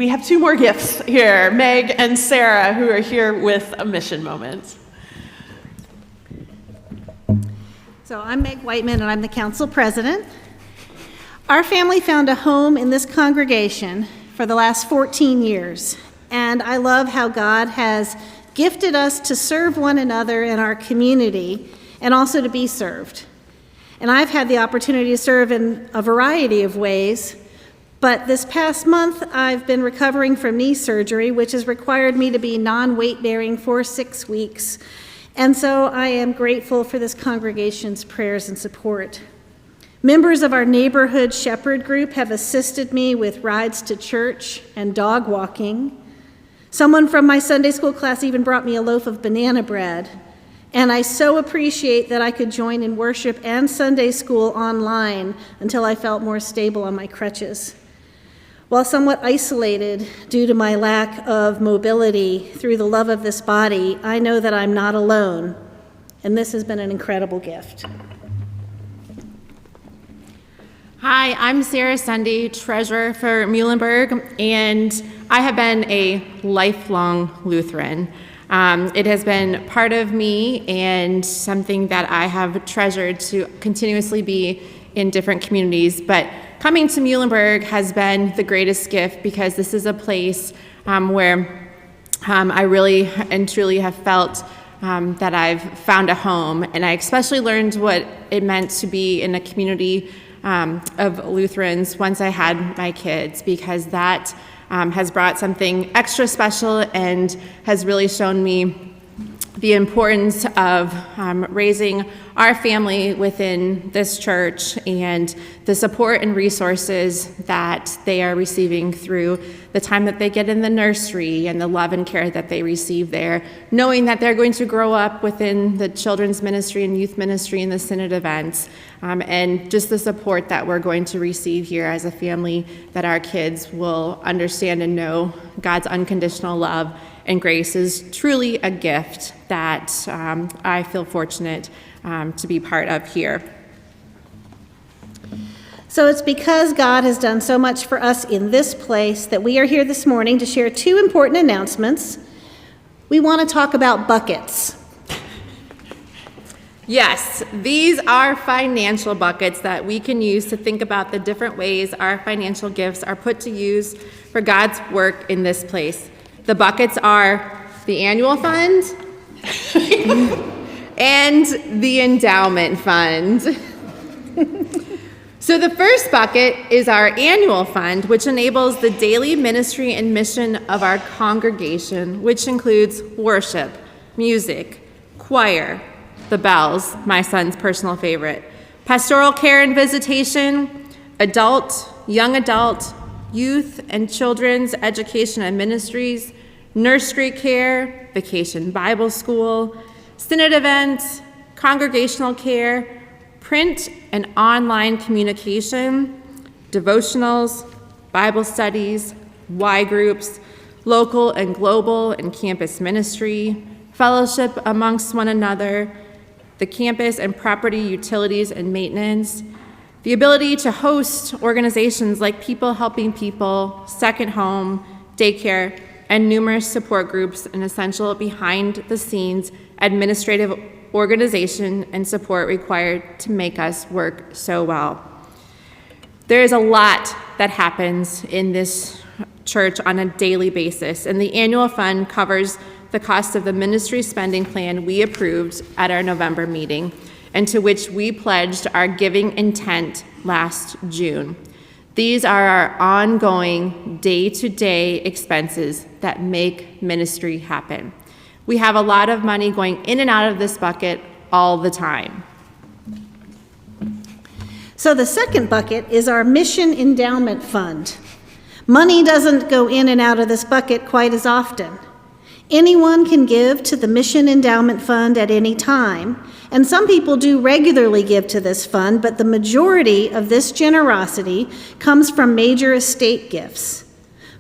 we have two more gifts here, Meg and Sarah, who are here with a mission moment. So I'm Meg Wightman, and I'm the council president. Our family found a home in this congregation for the last 14 years, and I love how God has gifted us to serve one another in our community and also to be served. And I've had the opportunity to serve in a variety of ways, but this past month I've been recovering from knee surgery, which has required me to be non-weight bearing for 6 weeks. And so I am grateful for this congregation's prayers and support. Members of our neighborhood shepherd group have assisted me with rides to church and dog walking. Someone from my Sunday school class even brought me a loaf of banana bread. And I so appreciate that I could join in worship and Sunday school online until I felt more stable on my crutches. While somewhat isolated due to my lack of mobility, through the love of this body, I know that I'm not alone, and this has been an incredible gift. Hi, I'm Sarah Sunde, treasurer for Muhlenberg, and I have been a lifelong Lutheran. It has been part of me and something that I have treasured to continuously be in different communities, but coming to Muhlenberg has been the greatest gift because this is a place where I really and truly have felt that I've found a home, and I especially learned what it meant to be in a community of Lutherans once I had my kids, because that has brought something extra special and has really shown me the importance of raising our family within this church and the support and resources that they are receiving through the time that they get in the nursery and the love and care that they receive there, knowing that they're going to grow up within the children's ministry and youth ministry and the synod events, and just the support that we're going to receive here as a family, that our kids will understand and know God's unconditional love and grace is truly a gift that I feel fortunate to be part of here. So it's because God has done so much for us in this place that we are here this morning to share two important announcements. We want to talk about buckets. Yes, these are financial buckets that we can use to think about the different ways our financial gifts are put to use for God's work in this place. The buckets are the annual fund and the endowment fund. So the first bucket is our annual fund, which enables the daily ministry and mission of our congregation, which includes worship, music, choir, the bells, my son's personal favorite, pastoral care and visitation, adult, young adult, youth and children's education and ministries, nursery care, vacation Bible school, synod events, congregational care, print and online communication, devotionals, Bible studies, Y groups, local and global and campus ministry, fellowship amongst one another, the campus and property utilities and maintenance, the ability to host organizations like People Helping People, Second Home, daycare, and numerous support groups and essential behind-the-scenes administrative organization and support required to make us work so well. There is a lot that happens in this church on a daily basis, and the annual fund covers the cost of the ministry spending plan we approved at our November meeting, and to which we pledged our giving intent last June. These are our ongoing day-to-day expenses that make ministry happen. We have a lot of money going in and out of this bucket all the time. So the second bucket is our mission endowment fund. Money doesn't go in and out of this bucket quite as often. Anyone can give to the mission endowment fund at any time, and some people do regularly give to this fund, but the majority of this generosity comes from major estate gifts.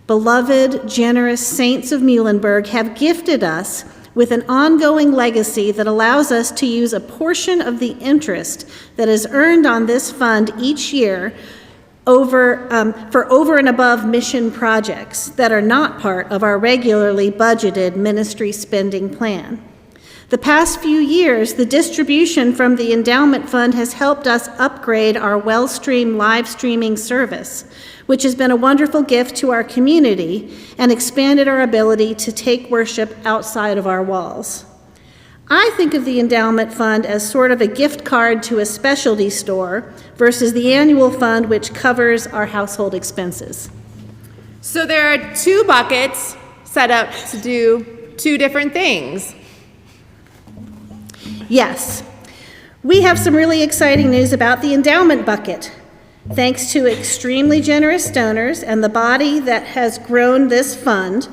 Beloved, generous saints of Muhlenberg have gifted us with an ongoing legacy that allows us to use a portion of the interest that is earned on this fund each year for over and above mission projects that are not part of our regularly budgeted ministry spending plan. The past few years, the distribution from the endowment fund has helped us upgrade our WellStream live streaming service, which has been a wonderful gift to our community and expanded our ability to take worship outside of our walls. I think of the endowment fund as sort of a gift card to a specialty store versus the annual fund, which covers our household expenses. So there are two buckets set up to do two different things. Yes, we have some really exciting news about the endowment bucket. Thanks to extremely generous donors and the body that has grown this fund,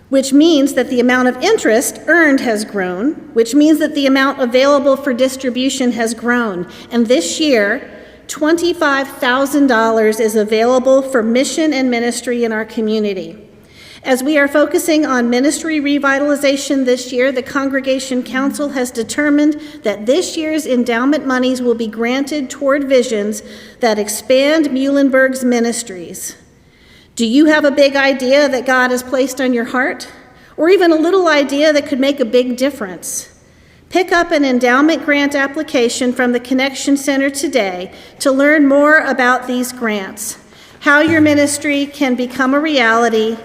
which means that the amount of interest earned has grown, which means that the amount available for distribution has grown. And this year, $25,000 is available for mission and ministry in our community. As we are focusing on ministry revitalization this year, the Congregation Council has determined that this year's endowment monies will be granted toward visions that expand Muhlenberg's ministries. Do you have a big idea that God has placed on your heart? Or even a little idea that could make a big difference? Pick up an endowment grant application from the Connection Center today to learn more about these grants, how your ministry can become a reality.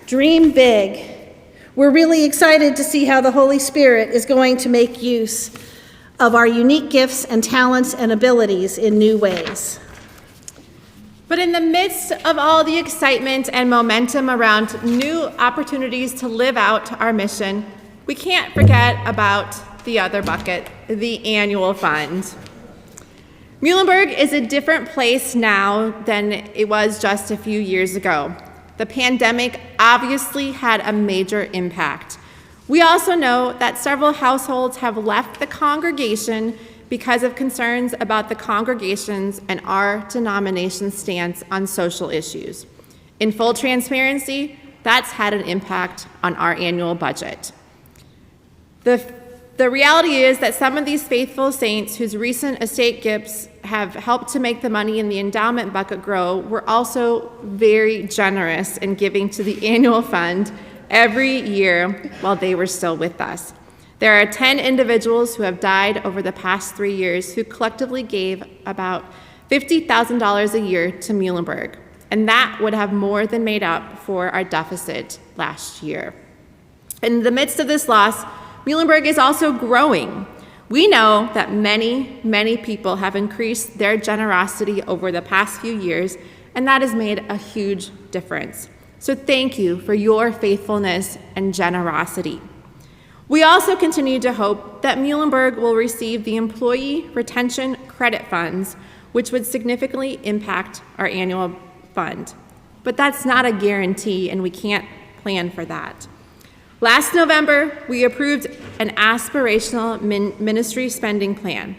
Dream big. We're really excited to see how the Holy Spirit is going to make use of our unique gifts and talents and abilities in new ways. But in the midst of all the excitement and momentum around new opportunities to live out our mission, we can't forget about the other bucket, the annual fund. Muhlenberg is a different place now than it was just a few years ago. The pandemic obviously had a major impact. We also know that several households have left the congregation because of concerns about the congregation's and our denomination's stance on social issues. In full transparency, that's had an impact on our annual budget. The reality is that some of these faithful saints whose recent estate gifts have helped to make the money in the endowment bucket grow were also very generous in giving to the annual fund every year while they were still with us. There are 10 individuals who have died over the past 3 years who collectively gave about $50,000 a year to Muhlenberg, and that would have more than made up for our deficit last year. In the midst of this loss, Muhlenberg is also growing. We know that many, many people have increased their generosity over the past few years, and that has made a huge difference. So thank you for your faithfulness and generosity. We also continue to hope that Muhlenberg will receive the Employee Retention Credit Funds, which would significantly impact our annual fund. But that's not a guarantee, and we can't plan for that. Last November, we approved an aspirational ministry spending plan.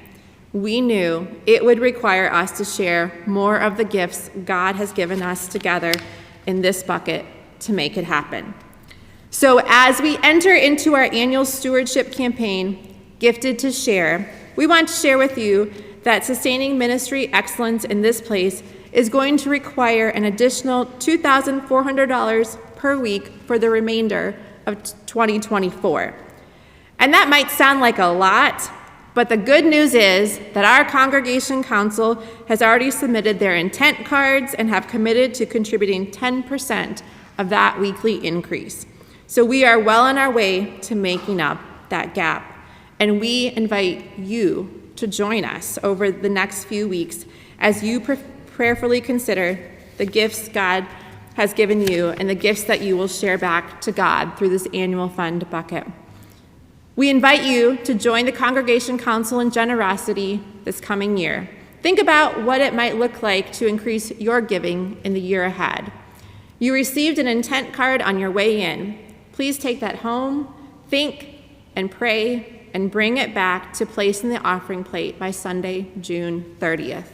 We knew it would require us to share more of the gifts God has given us together in this bucket to make it happen. So as we enter into our annual stewardship campaign, Gifted to Share, we want to share with you that sustaining ministry excellence in this place is going to require an additional $2,400 per week for the remainder of 2024. And that might sound like a lot, but the good news is that our Congregation Council has already submitted their intent cards and have committed to contributing 10% of that weekly increase. So we are well on our way to making up that gap. And we invite you to join us over the next few weeks as you prayerfully consider the gifts God has given you and the gifts that you will share back to God through this annual fund bucket. We invite you to join the Congregation Council in generosity this coming year. Think about what it might look like to increase your giving in the year ahead. You received an intent card on your way in. Please take that home, think and pray, and bring it back to place in the offering plate by Sunday, June 30th.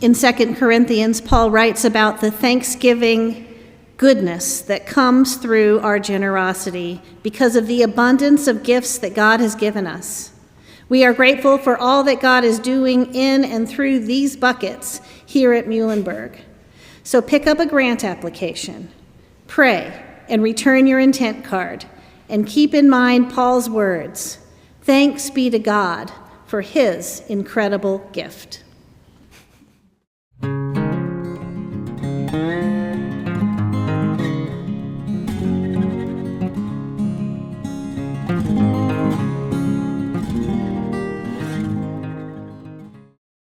In 2 Corinthians, Paul writes about the thanksgiving goodness that comes through our generosity because of the abundance of gifts that God has given us. We are grateful for all that God is doing in and through these buckets here at Muhlenberg. So pick up a grant application, pray, and return your intent card, and keep in mind Paul's words, "Thanks be to God for his incredible gift."